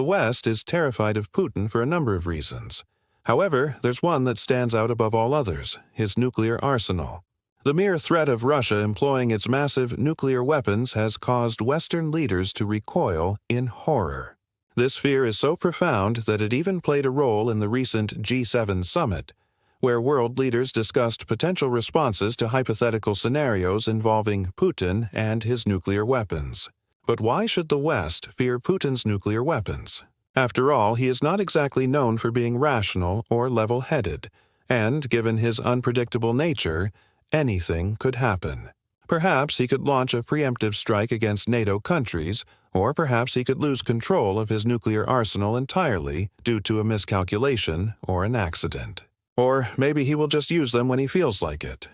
The West is terrified of Putin for a number of reasons. However, there's one that stands out above all others: his nuclear arsenal. The mere threat of Russia employing its massive nuclear weapons has caused Western leaders to recoil in horror. This fear is so profound that it even played a role in the recent G7 summit, where world leaders discussed potential responses to hypothetical scenarios involving Putin and his nuclear weapons. But why should the West fear Putin's nuclear weapons? After all, he is not exactly known for being rational or level-headed, and given his unpredictable nature, anything could happen. Perhaps he could launch a preemptive strike against NATO countries, or perhaps he could lose control of his nuclear arsenal entirely due to a miscalculation or an accident. Or maybe he will just use them when he feels like it.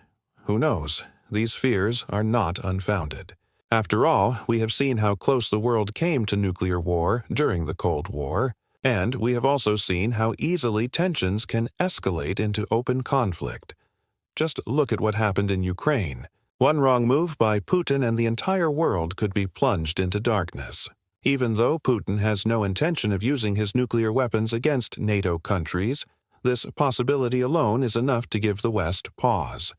Who knows? These fears are not unfounded. After all, we have seen how close the world came to nuclear war during the Cold War, and we have also seen how easily tensions can escalate into open conflict. Just look at what happened in Ukraine. One wrong move by Putin and the entire world could be plunged into darkness. Even though Putin has no intention of using his nuclear weapons against NATO countries, this possibility alone is enough to give the West pause.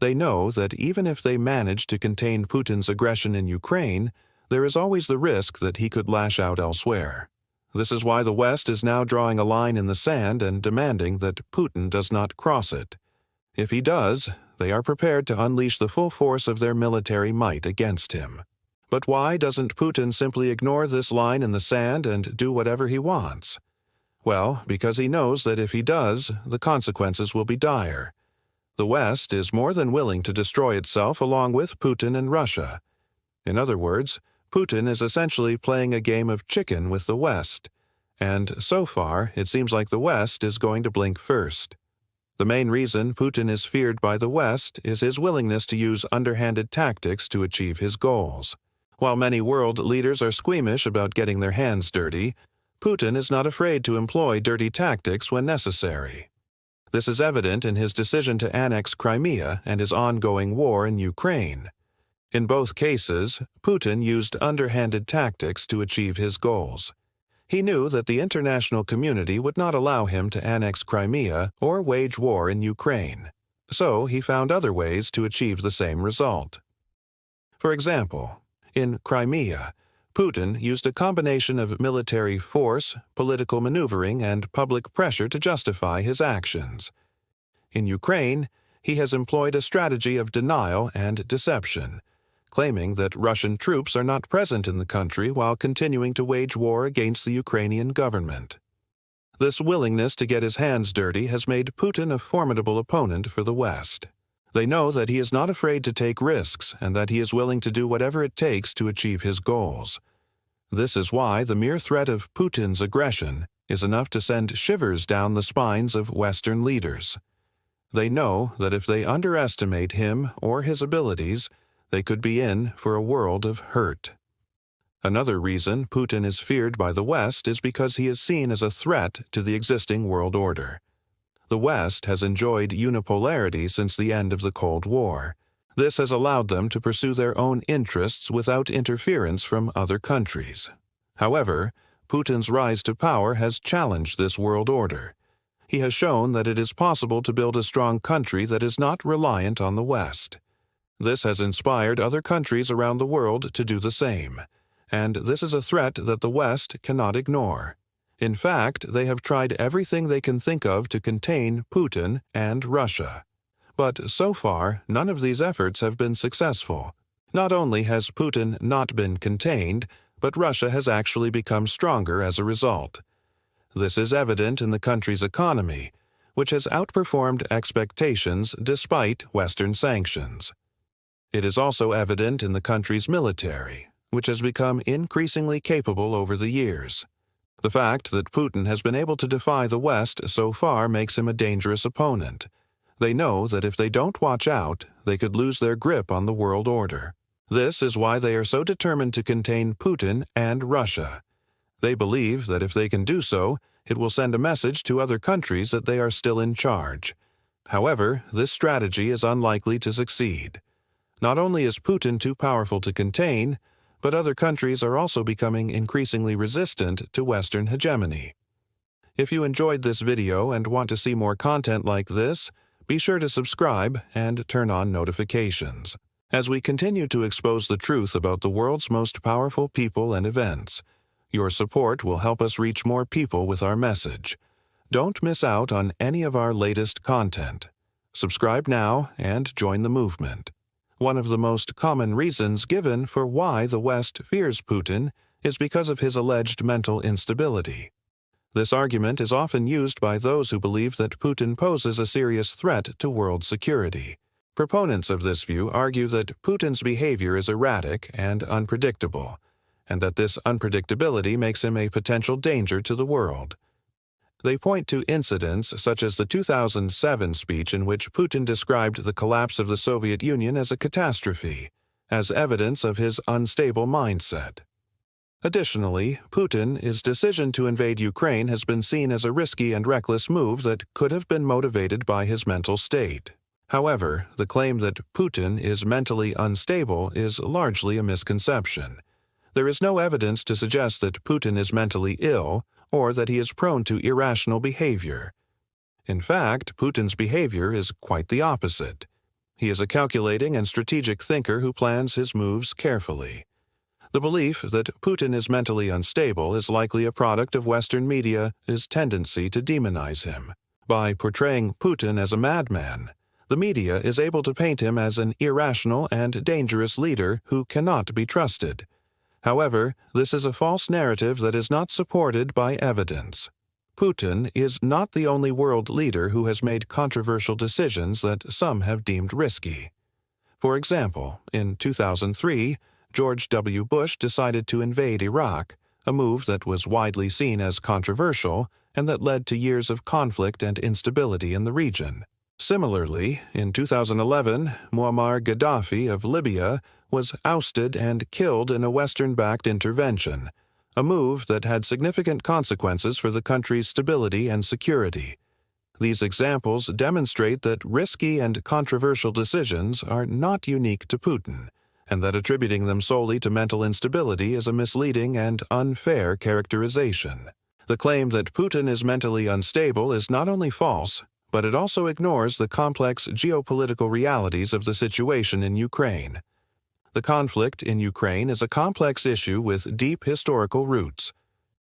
They know that even if they manage to contain Putin's aggression in Ukraine, there is always the risk that he could lash out elsewhere. This is why the West is now drawing a line in the sand and demanding that Putin does not cross it. If he does, they are prepared to unleash the full force of their military might against him. But why doesn't Putin simply ignore this line in the sand and do whatever he wants? Well, because he knows that if he does, the consequences will be dire. The West is more than willing to destroy itself along with Putin and Russia. In other words, Putin is essentially playing a game of chicken with the West, and so far it seems like the West is going to blink first. The main reason Putin is feared by the West is his willingness to use underhanded tactics to achieve his goals. While many world leaders are squeamish about getting their hands dirty, Putin is not afraid to employ dirty tactics when necessary. This is evident in his decision to annex Crimea and his ongoing war in Ukraine. In both cases, Putin used underhanded tactics to achieve his goals. He knew that the international community would not allow him to annex Crimea or wage war in Ukraine, so he found other ways to achieve the same result. For example, in Crimea, Putin used a combination of military force, political maneuvering, and public pressure to justify his actions. In Ukraine, he has employed a strategy of denial and deception, claiming that Russian troops are not present in the country while continuing to wage war against the Ukrainian government. This willingness to get his hands dirty has made Putin a formidable opponent for the West. They know that he is not afraid to take risks and that he is willing to do whatever it takes to achieve his goals. This is why the mere threat of Putin's aggression is enough to send shivers down the spines of Western leaders. They know that if they underestimate him or his abilities, they could be in for a world of hurt. Another reason Putin is feared by the West is because he is seen as a threat to the existing world order. The West has enjoyed unipolarity since the end of the Cold War. This has allowed them to pursue their own interests without interference from other countries. However, Putin's rise to power has challenged this world order. He has shown that it is possible to build a strong country that is not reliant on the West. This has inspired other countries around the world to do the same, and this is a threat that the West cannot ignore. In fact, they have tried everything they can think of to contain Putin and Russia. But so far, none of these efforts have been successful. Not only has Putin not been contained, but Russia has actually become stronger as a result. This is evident in the country's economy, which has outperformed expectations despite Western sanctions. It is also evident in the country's military, which has become increasingly capable over the years. The fact that Putin has been able to defy the West so far makes him a dangerous opponent. They know that if they don't watch out, they could lose their grip on the world order. This is why they are so determined to contain Putin and Russia. They believe that if they can do so, it will send a message to other countries that they are still in charge. However, this strategy is unlikely to succeed. Not only is Putin too powerful to contain, but other countries are also becoming increasingly resistant to Western hegemony. If you enjoyed this video and want to see more content like this, be sure to subscribe and turn on notifications. As we continue to expose the truth about the world's most powerful people and events, your support will help us reach more people with our message. Don't miss out on any of our latest content. Subscribe now and join the movement. One of the most common reasons given for why the West fears Putin is because of his alleged mental instability. This argument is often used by those who believe that Putin poses a serious threat to world security. Proponents of this view argue that Putin's behavior is erratic and unpredictable, and that this unpredictability makes him a potential danger to the world. They point to incidents such as the 2007 speech in which Putin described the collapse of the Soviet Union as a catastrophe, as evidence of his unstable mindset. Additionally, Putin's decision to invade Ukraine has been seen as a risky and reckless move that could have been motivated by his mental state. However, the claim that Putin is mentally unstable is largely a misconception. There is no evidence to suggest that Putin is mentally ill or that he is prone to irrational behavior. In fact, Putin's behavior is quite the opposite. He is a calculating and strategic thinker who plans his moves carefully. The belief that Putin is mentally unstable is likely a product of Western media's tendency to demonize him. By portraying Putin as a madman, the media is able to paint him as an irrational and dangerous leader who cannot be trusted. However, this is a false narrative that is not supported by evidence. Putin is not the only world leader who has made controversial decisions that some have deemed risky. For example, in 2003, George W. Bush decided to invade Iraq, a move that was widely seen as controversial and that led to years of conflict and instability in the region. Similarly, in 2011, Muammar Gaddafi of Libya was ousted and killed in a Western-backed intervention, a move that had significant consequences for the country's stability and security. These examples demonstrate that risky and controversial decisions are not unique to Putin, and that attributing them solely to mental instability is a misleading and unfair characterization. The claim that Putin is mentally unstable is not only false, but it also ignores the complex geopolitical realities of the situation in Ukraine. The conflict in Ukraine is a complex issue with deep historical roots.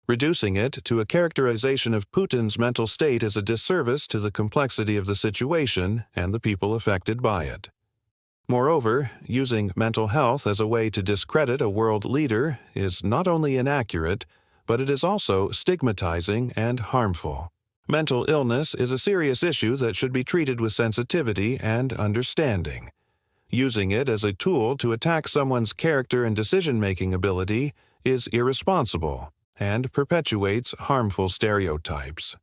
Reducing it to a characterization of Putin's mental state is a disservice to the complexity of the situation and the people affected by it. Moreover, using mental health as a way to discredit a world leader is not only inaccurate, but it is also stigmatizing and harmful. Mental illness is a serious issue that should be treated with sensitivity and understanding. Using it as a tool to attack someone's character and decision-making ability is irresponsible and perpetuates harmful stereotypes.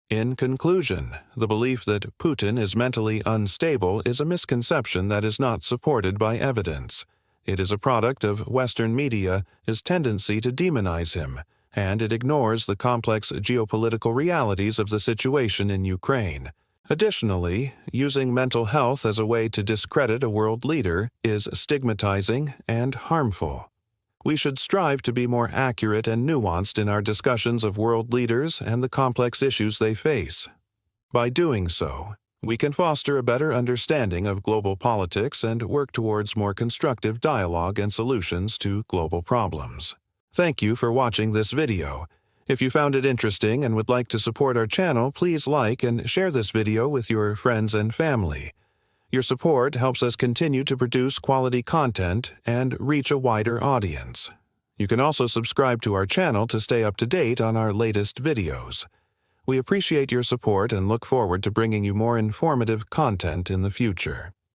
In conclusion, the belief that Putin is mentally unstable is a misconception that is not supported by evidence. It is a product of Western media's tendency to demonize him, and it ignores the complex geopolitical realities of the situation in Ukraine. Additionally, using mental health as a way to discredit a world leader is stigmatizing and harmful. We should strive to be more accurate and nuanced in our discussions of world leaders and the complex issues they face. By doing so, we can foster a better understanding of global politics and work towards more constructive dialogue and solutions to global problems. Thank you for watching this video. If you found it interesting and would like to support our channel, please like and share this video with your friends and family. Your support helps us continue to produce quality content and reach a wider audience. You can also subscribe to our channel to stay up to date on our latest videos. We appreciate your support and look forward to bringing you more informative content in the future.